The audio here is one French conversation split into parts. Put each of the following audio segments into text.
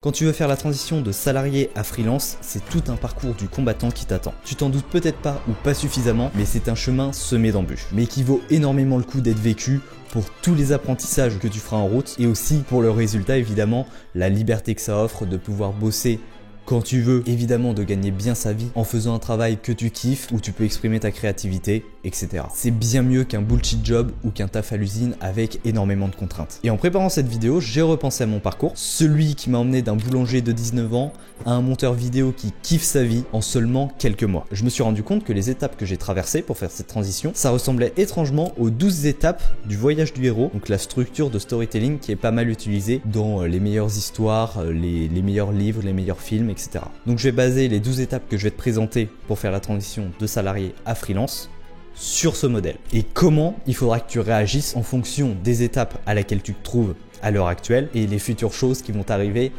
Quand tu veux faire la transition de salarié à freelance, c'est tout un parcours du combattant qui t'attend. Tu t'en doutes peut-être pas ou pas suffisamment, mais c'est un chemin semé d'embûches, mais qui vaut énormément le coup d'être vécu pour tous les apprentissages que tu feras en route et aussi pour le résultat évidemment, la liberté que ça offre de pouvoir bosser quand tu veux, évidemment de gagner bien sa vie en faisant un travail que tu kiffes, où tu peux exprimer ta créativité, etc. C'est bien mieux qu'un bullshit job ou qu'un taf à l'usine avec énormément de contraintes. Et en préparant cette vidéo, j'ai repensé à mon parcours, celui qui m'a emmené d'un boulanger de 19 ans à un monteur vidéo qui kiffe sa vie en seulement quelques mois. Je me suis rendu compte que les étapes que j'ai traversées pour faire cette transition, ça ressemblait étrangement aux 12 étapes du voyage du héros, donc la structure de storytelling qui est pas mal utilisée dans les meilleures histoires, les meilleurs livres, les meilleurs films, etc. Donc je vais baser les 12 étapes que je vais te présenter pour faire la transition de salarié à freelance sur ce modèle. Et comment il faudra que tu réagisses en fonction des étapes à laquelle tu te trouves à l'heure actuelle et les futures choses qui vont t'arriver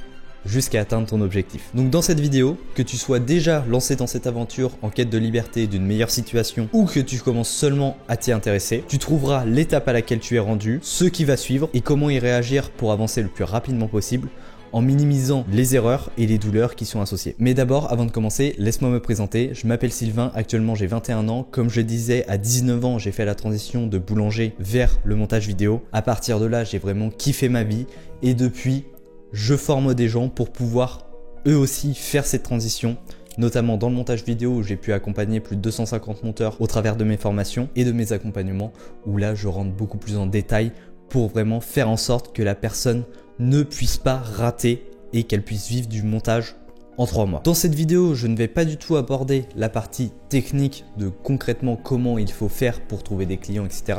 jusqu'à atteindre ton objectif. Donc dans cette vidéo, que tu sois déjà lancé dans cette aventure en quête de liberté, d'une meilleure situation ou que tu commences seulement à t'y intéresser, tu trouveras l'étape à laquelle tu es rendu, ce qui va suivre et comment y réagir pour avancer le plus rapidement possible en minimisant les erreurs et les douleurs qui sont associées. Mais d'abord, avant de commencer, laisse-moi me présenter. Je m'appelle Sylvain, actuellement j'ai 21 ans. Comme je disais, à 19 ans, j'ai fait la transition de boulanger vers le montage vidéo. À partir de là, j'ai vraiment kiffé ma vie et depuis, je forme des gens pour pouvoir eux aussi faire cette transition, notamment dans le montage vidéo où j'ai pu accompagner plus de 250 monteurs au travers de mes formations et de mes accompagnements où là, je rentre beaucoup plus en détail pour vraiment faire en sorte que la personne ne puisse pas rater et qu'elle puisse vivre du montage en 3 mois. Dans cette vidéo, je ne vais pas du tout aborder la partie technique de concrètement comment il faut faire pour trouver des clients, etc.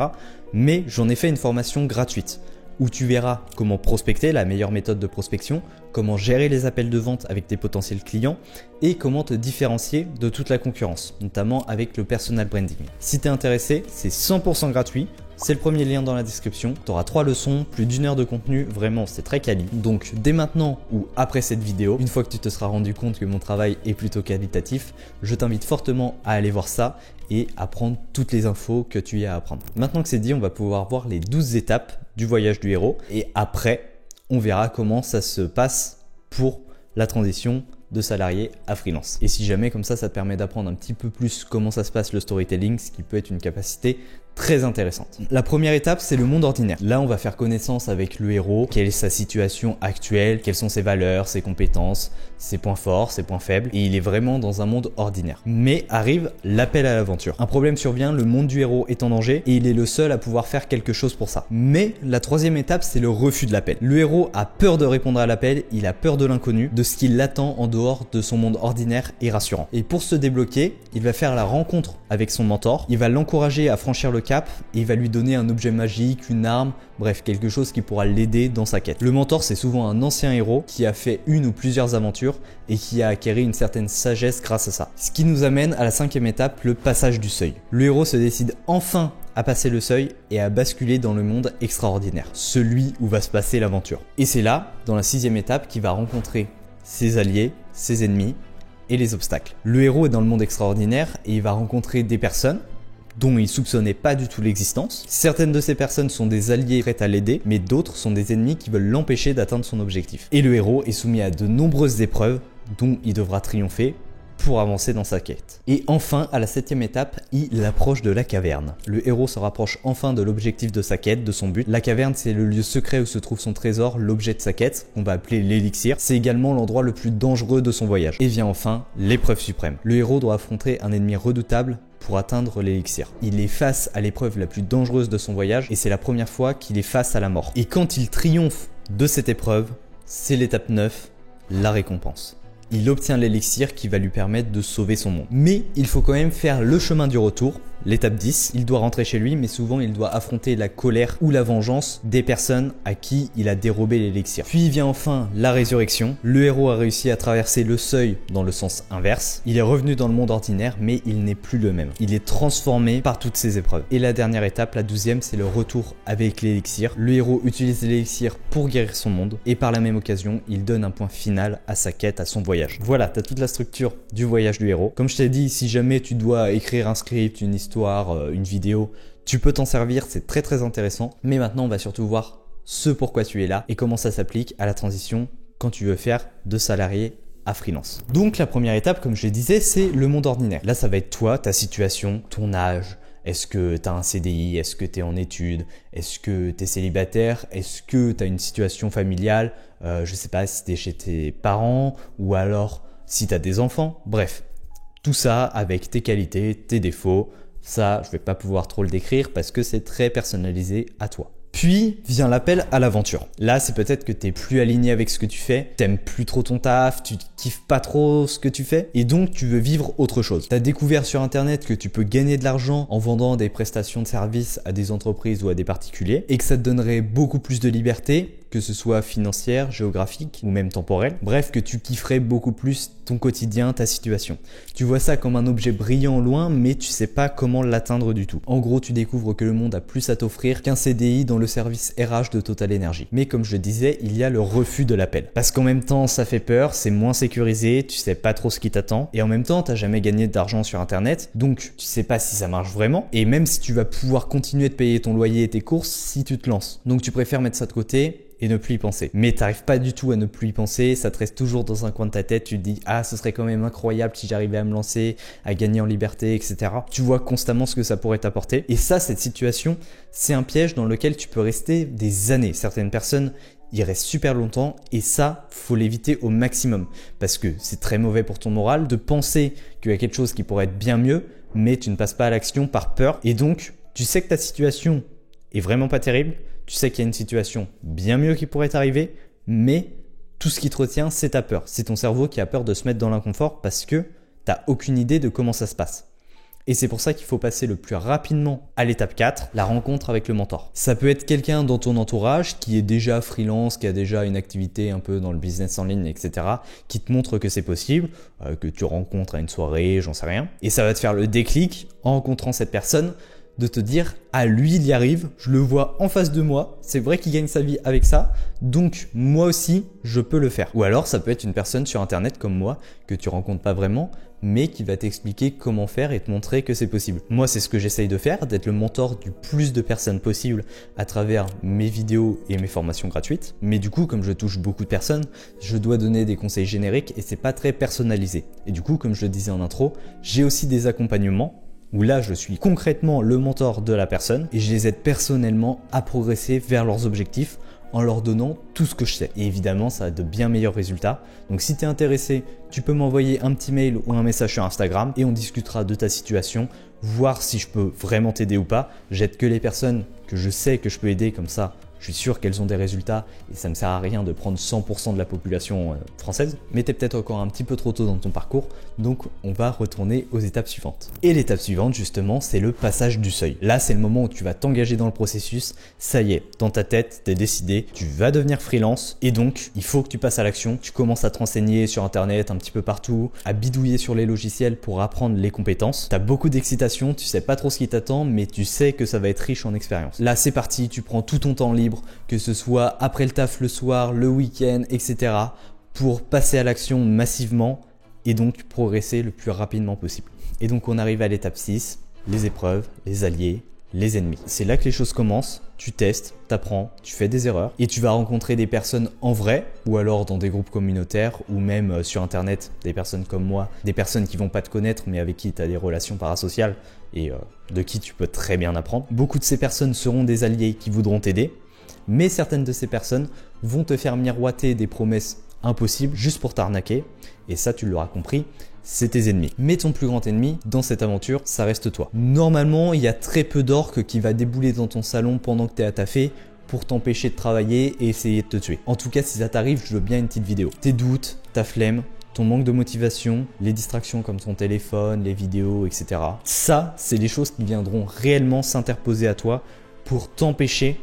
Mais j'en ai fait une formation gratuite où tu verras comment prospecter, la meilleure méthode de prospection, comment gérer les appels de vente avec tes potentiels clients et comment te différencier de toute la concurrence, notamment avec le personal branding. Si tu es intéressé, c'est 100% gratuit. C'est le premier lien dans la description. Tu auras 3 leçons, plus d'1 heure de contenu. Vraiment, c'est très quali. Donc, dès maintenant ou après cette vidéo, une fois que tu te seras rendu compte que mon travail est plutôt qualitatif, je t'invite fortement à aller voir ça et à prendre toutes les infos que tu y as à apprendre. Maintenant que c'est dit, on va pouvoir voir les 12 étapes du voyage du héros. Et après, on verra comment ça se passe pour la transition de salarié à freelance. Et si jamais comme ça te permet d'apprendre un petit peu plus comment ça se passe le storytelling, ce qui peut être une capacité très intéressante. La première étape, c'est le monde ordinaire. Là, on va faire connaissance avec le héros, quelle est sa situation actuelle, quelles sont ses valeurs, ses compétences, ses points forts, ses points faibles. Et il est vraiment dans un monde ordinaire. Mais arrive l'appel à l'aventure. Un problème survient, le monde du héros est en danger et il est le seul à pouvoir faire quelque chose pour ça. Mais la troisième étape, c'est le refus de l'appel. Le héros a peur de répondre à l'appel, il a peur de l'inconnu, de ce qui l'attend en dehors de son monde ordinaire et rassurant. Et pour se débloquer, il va faire la rencontre avec son mentor, il va l'encourager à franchir le cap et il va lui donner un objet magique, une arme, bref, quelque chose qui pourra l'aider dans sa quête. Le mentor, c'est souvent un ancien héros qui a fait une ou plusieurs aventures et qui a acquéri une certaine sagesse grâce à ça. Ce qui nous amène à la 5e étape, le passage du seuil. Le héros se décide enfin à passer le seuil et à basculer dans le monde extraordinaire, celui où va se passer l'aventure. Et c'est là, dans la 6e étape, qu'il va rencontrer ses alliés, ses ennemis et les obstacles. Le héros est dans le monde extraordinaire et il va rencontrer des personnes dont il soupçonnait pas du tout l'existence. Certaines de ces personnes sont des alliés prêts à l'aider, mais d'autres sont des ennemis qui veulent l'empêcher d'atteindre son objectif. Et le héros est soumis à de nombreuses épreuves dont il devra triompher pour avancer dans sa quête. Et enfin, à la 7e étape, il approche de la caverne. Le héros se rapproche enfin de l'objectif de sa quête, de son but. La caverne, c'est le lieu secret où se trouve son trésor, l'objet de sa quête, qu'on va appeler l'élixir. C'est également l'endroit le plus dangereux de son voyage. Et vient enfin l'épreuve suprême. Le héros doit affronter un ennemi redoutable pour atteindre l'élixir. Il est face à l'épreuve la plus dangereuse de son voyage et c'est la première fois qu'il est face à la mort. Et quand il triomphe de cette épreuve, c'est l'étape 9, la récompense. Il obtient l'élixir qui va lui permettre de sauver son monde. Mais il faut quand même faire le chemin du retour. L'étape 10, il doit rentrer chez lui, mais souvent il doit affronter la colère ou la vengeance des personnes à qui il a dérobé l'élixir. Puis vient enfin la résurrection. Le héros a réussi à traverser le seuil dans le sens inverse. Il est revenu dans le monde ordinaire, mais il n'est plus le même. Il est transformé par toutes ces épreuves. Et la dernière étape, la 12e, c'est le retour avec l'élixir. Le héros utilise l'élixir pour guérir son monde, et par la même occasion, il donne un point final à sa quête, à son voyage. Voilà, tu as toute la structure du voyage du héros. Comme je t'ai dit, si jamais tu dois écrire un script, une histoire, une vidéo, tu peux t'en servir, c'est très intéressant. Mais maintenant, on va surtout voir ce pourquoi tu es là et comment ça s'applique à la transition quand tu veux faire de salarié à freelance. Donc la première étape, comme je le disais, c'est le monde ordinaire. Là, ça va être toi, ta situation, ton âge. Est-ce que tu as un CDI? Est-ce que tu es en études? Est-ce que tu es célibataire? Est-ce que tu as une situation familiale? Je sais pas si tu es chez tes parents ou alors si tu as des enfants. Bref, tout ça avec tes qualités, tes défauts. Ça, je vais pas pouvoir trop le décrire parce que c'est très personnalisé à toi. Puis vient l'appel à l'aventure. Là, c'est peut-être que t'es plus aligné avec ce que tu fais, t'aimes plus trop ton taf, tu kiffes pas trop ce que tu fais et donc tu veux vivre autre chose. T'as découvert sur internet que tu peux gagner de l'argent en vendant des prestations de services à des entreprises ou à des particuliers et que ça te donnerait beaucoup plus de liberté, que ce soit financière, géographique ou même temporelle. Bref, que tu kifferais beaucoup plus ton quotidien, ta situation. Tu vois ça comme un objet brillant au loin, mais tu sais pas comment l'atteindre du tout. En gros, tu découvres que le monde a plus à t'offrir qu'un CDI dans le service RH de Total Energy. Mais comme je le disais, il y a le refus de l'appel. Parce qu'en même temps, ça fait peur, c'est moins sécurisé, tu sais pas trop ce qui t'attend. Et en même temps, t'as jamais gagné d'argent sur internet, donc tu sais pas si ça marche vraiment. Et même si tu vas pouvoir continuer de payer ton loyer et tes courses si tu te lances. Donc tu préfères mettre ça de côté et ne plus y penser. Mais t'arrives pas du tout à ne plus y penser, ça te reste toujours dans un coin de ta tête, tu te dis « Ah, ce serait quand même incroyable si j'arrivais à me lancer, à gagner en liberté, etc. » Tu vois constamment ce que ça pourrait t'apporter. Et ça, cette situation, c'est un piège dans lequel tu peux rester des années. Certaines personnes y restent super longtemps et ça, faut l'éviter au maximum. Parce que c'est très mauvais pour ton moral de penser qu'il y a quelque chose qui pourrait être bien mieux, mais tu ne passes pas à l'action par peur. Et donc, tu sais que ta situation est vraiment pas terrible, tu sais qu'il y a une situation bien mieux qui pourrait t'arriver, mais tout ce qui te retient, c'est ta peur. C'est ton cerveau qui a peur de se mettre dans l'inconfort parce que t'as aucune idée de comment ça se passe. Et c'est pour ça qu'il faut passer le plus rapidement à l'étape 4, la rencontre avec le mentor. Ça peut être quelqu'un dans ton entourage qui est déjà freelance, qui a déjà une activité un peu dans le business en ligne, etc., qui te montre que c'est possible, que tu rencontres à une soirée, j'en sais rien. Et ça va te faire le déclic en rencontrant cette personne de te dire « Ah, lui, il y arrive, je le vois en face de moi, c'est vrai qu'il gagne sa vie avec ça, donc moi aussi, je peux le faire. » Ou alors, ça peut être une personne sur Internet comme moi, que tu rencontres pas vraiment, mais qui va t'expliquer comment faire et te montrer que c'est possible. Moi, c'est ce que j'essaye de faire, d'être le mentor du plus de personnes possible à travers mes vidéos et mes formations gratuites. Mais du coup, comme je touche beaucoup de personnes, je dois donner des conseils génériques et c'est pas très personnalisé. Et du coup, comme je le disais en intro, j'ai aussi des accompagnements où là, je suis concrètement le mentor de la personne et je les aide personnellement à progresser vers leurs objectifs en leur donnant tout ce que je sais. Et évidemment, ça a de bien meilleurs résultats. Donc si tu es intéressé, tu peux m'envoyer un petit mail ou un message sur Instagram et on discutera de ta situation, voir si je peux vraiment t'aider ou pas. J'aide que les personnes que je sais que je peux aider, comme ça je suis sûr qu'elles ont des résultats et ça ne sert à rien de prendre 100% de la population française. Mais t'es peut-être encore un petit peu trop tôt dans ton parcours, donc on va retourner aux étapes suivantes. Et l'étape suivante justement, c'est le passage du seuil. Là, c'est le moment où tu vas t'engager dans le processus. Ça y est, dans ta tête, t'es décidé, tu vas devenir freelance et donc il faut que tu passes à l'action. Tu commences à te renseigner sur internet un petit peu partout, à bidouiller sur les logiciels pour apprendre les compétences. T'as beaucoup d'excitation, tu sais pas trop ce qui t'attend, mais tu sais que ça va être riche en expérience. Là, c'est parti, tu prends tout ton temps libre, que ce soit après le taf le soir, le week-end, etc. pour passer à l'action massivement et donc progresser le plus rapidement possible. Et donc on arrive à l'étape 6, les épreuves, les alliés, les ennemis. C'est là que les choses commencent, tu testes, t'apprends, tu fais des erreurs et tu vas rencontrer des personnes en vrai ou alors dans des groupes communautaires ou même sur internet, des personnes comme moi, des personnes qui vont pas te connaître mais avec qui tu as des relations parasociales et de qui tu peux très bien apprendre. Beaucoup de ces personnes seront des alliés qui voudront t'aider. Mais certaines de ces personnes vont te faire miroiter des promesses impossibles juste pour t'arnaquer. Et ça, tu l'auras compris, c'est tes ennemis. Mais ton plus grand ennemi dans cette aventure, ça reste toi. Normalement, il y a très peu d'orques qui va débouler dans ton salon pendant que tu es à taffer pour t'empêcher de travailler et essayer de te tuer. En tout cas, si ça t'arrive, je veux bien une petite vidéo. Tes doutes, ta flemme, ton manque de motivation, les distractions comme ton téléphone, les vidéos, etc. Ça, c'est les choses qui viendront réellement s'interposer à toi pour t'empêcher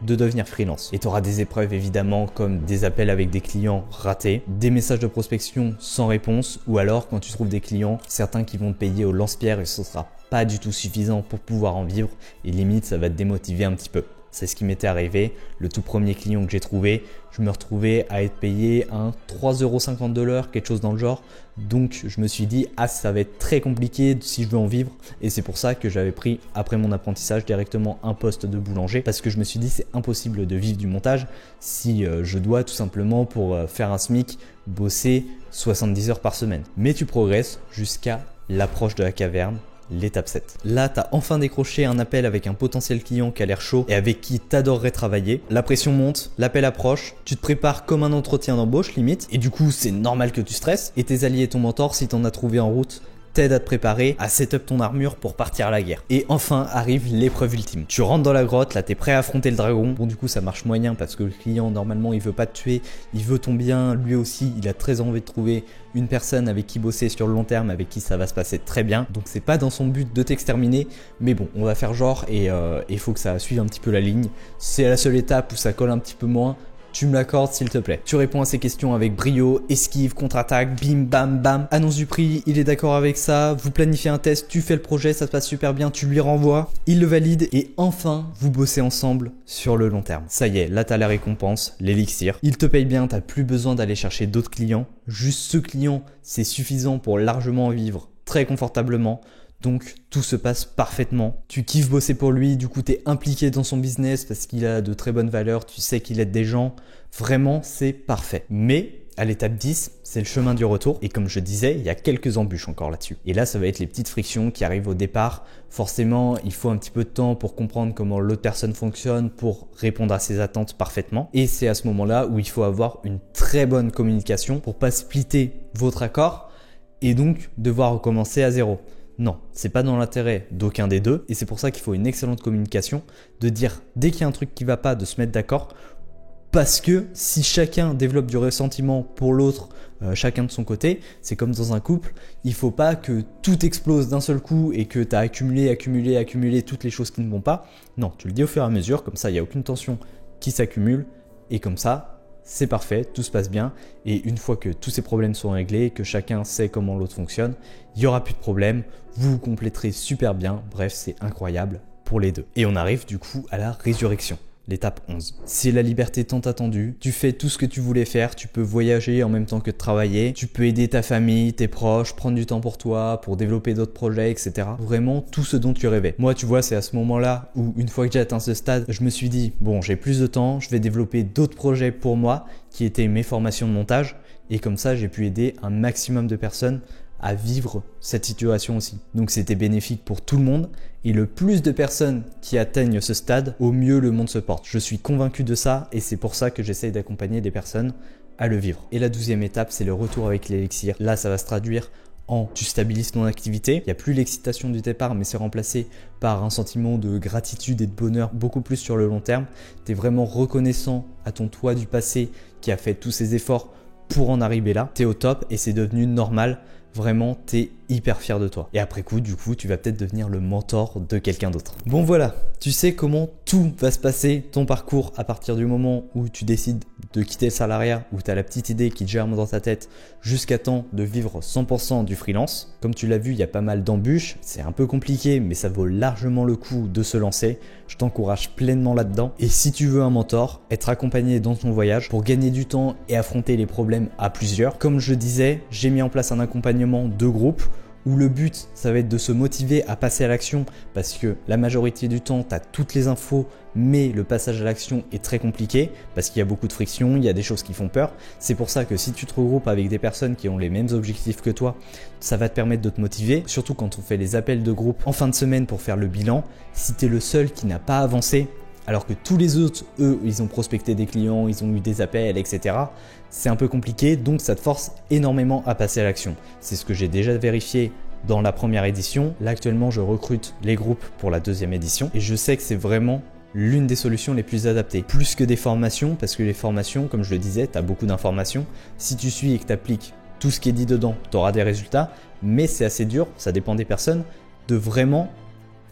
de devenir freelance. Et tu auras des épreuves évidemment comme des appels avec des clients ratés, des messages de prospection sans réponse ou alors quand tu trouves des clients, certains qui vont te payer au lance-pierre et ce sera pas du tout suffisant pour pouvoir en vivre et limite ça va te démotiver un petit peu. C'est ce qui m'était arrivé. Le tout premier client que j'ai trouvé, je me retrouvais à être payé un 3,50 € de l'heure, quelque chose dans le genre. Donc je me suis dit, ah, ça va être très compliqué si je veux en vivre. Et c'est pour ça que j'avais pris, après mon apprentissage, directement un poste de boulanger. Parce que je me suis dit, c'est impossible de vivre du montage si je dois tout simplement, pour faire un SMIC, bosser 70 heures par semaine. Mais tu progresses jusqu'à l'approche de la caverne, l'étape 7. Là, tu as enfin décroché un appel avec un potentiel client qui a l'air chaud et avec qui t'adorerais travailler. La pression monte, l'appel approche, tu te prépares comme un entretien d'embauche limite et du coup, c'est normal que tu stresses. Et tes alliés et ton mentor, si t'en as trouvé en route, t'aide à te préparer, à set-up ton armure pour partir à la guerre. Et enfin arrive l'épreuve ultime. Tu rentres dans la grotte, là t'es prêt à affronter le dragon. Bon, du coup ça marche moyen parce que le client normalement il veut pas te tuer, il veut ton bien, lui aussi il a très envie de trouver une personne avec qui bosser sur le long terme, avec qui ça va se passer très bien. Donc c'est pas dans son but de t'exterminer, mais bon, on va faire genre et il faut que ça suive un petit peu la ligne. C'est la seule étape où ça colle un petit peu moins. Tu me l'accordes s'il te plaît. Tu réponds à ces questions avec brio, esquive, contre-attaque, bim, bam, bam. Annonce du prix, il est d'accord avec ça. Vous planifiez un test, tu fais le projet, ça se passe super bien, tu lui renvoies. Il le valide et enfin, vous bossez ensemble sur le long terme. Ça y est, là t'as la récompense, l'élixir. Il te paye bien, t'as plus besoin d'aller chercher d'autres clients. Juste ce client, c'est suffisant pour largement vivre très confortablement. Donc tout se passe parfaitement. Tu kiffes bosser pour lui, du coup tu es impliqué dans son business parce qu'il a de très bonnes valeurs, tu sais qu'il aide des gens. Vraiment, c'est parfait. Mais à l'étape 10, c'est le chemin du retour. Et comme je disais, il y a quelques embûches encore là-dessus. Et là, ça va être les petites frictions qui arrivent au départ. Forcément, il faut un petit peu de temps pour comprendre comment l'autre personne fonctionne, pour répondre à ses attentes parfaitement. Et c'est à ce moment-là où il faut avoir une très bonne communication pour pas splitter votre accord et donc devoir recommencer à zéro. Non, c'est pas dans l'intérêt d'aucun des deux et c'est pour ça qu'il faut une excellente communication, de dire dès qu'il y a un truc qui va pas, de se mettre d'accord, parce que si chacun développe du ressentiment pour l'autre, chacun de son côté, c'est comme dans un couple, il faut pas que tout explose d'un seul coup et que tu as accumulé toutes les choses qui ne vont pas. Non, tu le dis au fur et à mesure, comme ça il n'y a aucune tension qui s'accumule et comme ça, c'est parfait, tout se passe bien et une fois que tous ces problèmes sont réglés, que chacun sait comment l'autre fonctionne, il n'y aura plus de problème, vous vous compléterez super bien, bref c'est incroyable pour les deux. Et on arrive du coup à la résurrection. L'étape 11. C'est la liberté tant attendue. Tu fais tout ce que tu voulais faire. Tu peux voyager en même temps que travailler. Tu peux aider ta famille, tes proches, prendre du temps pour toi, pour développer d'autres projets, etc. Vraiment tout ce dont tu rêvais. Moi, tu vois, c'est à ce moment-là où, une fois que j'ai atteint ce stade, je me suis dit, bon, j'ai plus de temps, je vais développer d'autres projets pour moi, qui étaient mes formations de montage. Et comme ça, j'ai pu aider un maximum de personnes à vivre cette situation aussi. Donc c'était bénéfique pour tout le monde et le plus de personnes qui atteignent ce stade, au mieux le monde se porte. Je suis convaincu de ça et c'est pour ça que j'essaye d'accompagner des personnes à le vivre. Et la 12e étape, c'est le retour avec l'élixir. Là, ça va se traduire en tu stabilises ton activité. Il n'y a plus l'excitation du départ, mais c'est remplacé par un sentiment de gratitude et de bonheur beaucoup plus sur le long terme. Tu es vraiment reconnaissant à ton toi du passé qui a fait tous ces efforts pour en arriver là. Tu es au top et c'est devenu normal. Vraiment, t'es hyper fier de toi. Et après coup, du coup, tu vas peut-être devenir le mentor de quelqu'un d'autre. Bon voilà, tu sais comment tout va se passer, ton parcours à partir du moment où tu décides de quitter le salariat, où tu as la petite idée qui te germe dans ta tête jusqu'à temps de vivre 100% du freelance. Comme tu l'as vu, il y a pas mal d'embûches. C'est un peu compliqué, mais ça vaut largement le coup de se lancer. Je t'encourage pleinement là-dedans. Et si tu veux un mentor, être accompagné dans ton voyage pour gagner du temps et affronter les problèmes à plusieurs. Comme je disais, j'ai mis en place un accompagnement de groupe où le but, ça va être de se motiver à passer à l'action parce que la majorité du temps, tu as toutes les infos, mais le passage à l'action est très compliqué parce qu'il y a beaucoup de friction, il y a des choses qui font peur. C'est pour ça que si tu te regroupes avec des personnes qui ont les mêmes objectifs que toi, ça va te permettre de te motiver, surtout quand on fait les appels de groupe en fin de semaine pour faire le bilan. Si tu es le seul qui n'a pas avancé, alors que tous les autres, eux, ils ont prospecté des clients, ils ont eu des appels, etc. C'est un peu compliqué, donc ça te force énormément à passer à l'action. C'est ce que j'ai déjà vérifié dans la première édition. Là, actuellement, je recrute les groupes pour la deuxième édition et je sais que c'est vraiment l'une des solutions les plus adaptées. Plus que des formations, parce que les formations, comme je le disais, tu as beaucoup d'informations. Si tu suis et que tu appliques tout ce qui est dit dedans, tu auras des résultats, mais c'est assez dur, ça dépend des personnes, de vraiment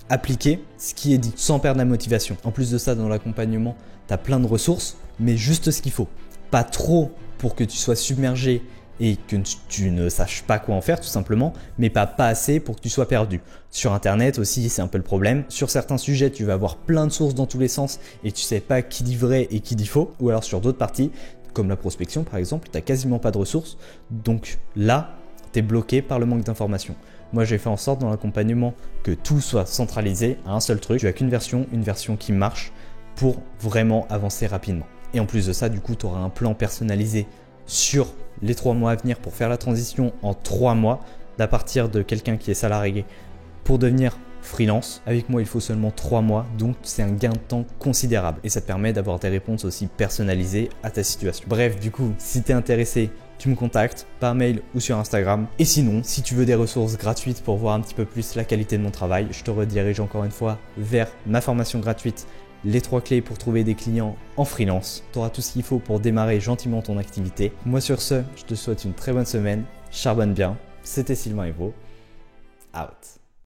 appliquer ce qui est dit sans perdre la motivation. En plus de ça, dans l'accompagnement, tu as plein de ressources, mais juste ce qu'il faut. Pas trop pour que tu sois submergé et que tu ne saches pas quoi en faire tout simplement, mais pas assez pour que tu sois perdu. Sur internet aussi, c'est un peu le problème. Sur certains sujets, tu vas avoir plein de sources dans tous les sens et tu sais pas qui dit vrai et qui dit faux. Ou alors sur d'autres parties, comme la prospection par exemple, tu n'as quasiment pas de ressources. Donc là, tu es bloqué par le manque d'informations. Moi, j'ai fait en sorte dans l'accompagnement que tout soit centralisé à un seul truc. Tu n'as qu'une version qui marche pour vraiment avancer rapidement. Et en plus de ça, du coup, tu auras un plan personnalisé sur les 3 mois à venir pour faire la transition en 3 mois d'à partir de quelqu'un qui est salarié pour devenir freelance. Avec moi, il faut seulement 3 mois, donc c'est un gain de temps considérable et ça te permet d'avoir des réponses aussi personnalisées à ta situation. Bref, du coup, si tu es intéressé, tu me contactes par mail ou sur Instagram. Et sinon, si tu veux des ressources gratuites pour voir un petit peu plus la qualité de mon travail, je te redirige encore une fois vers ma formation gratuite, les 3 clés pour trouver des clients en freelance. Tu auras tout ce qu'il faut pour démarrer gentiment ton activité. Moi sur ce, je te souhaite une très bonne semaine. Charbonne bien. C'était Sylvain Evro. Out.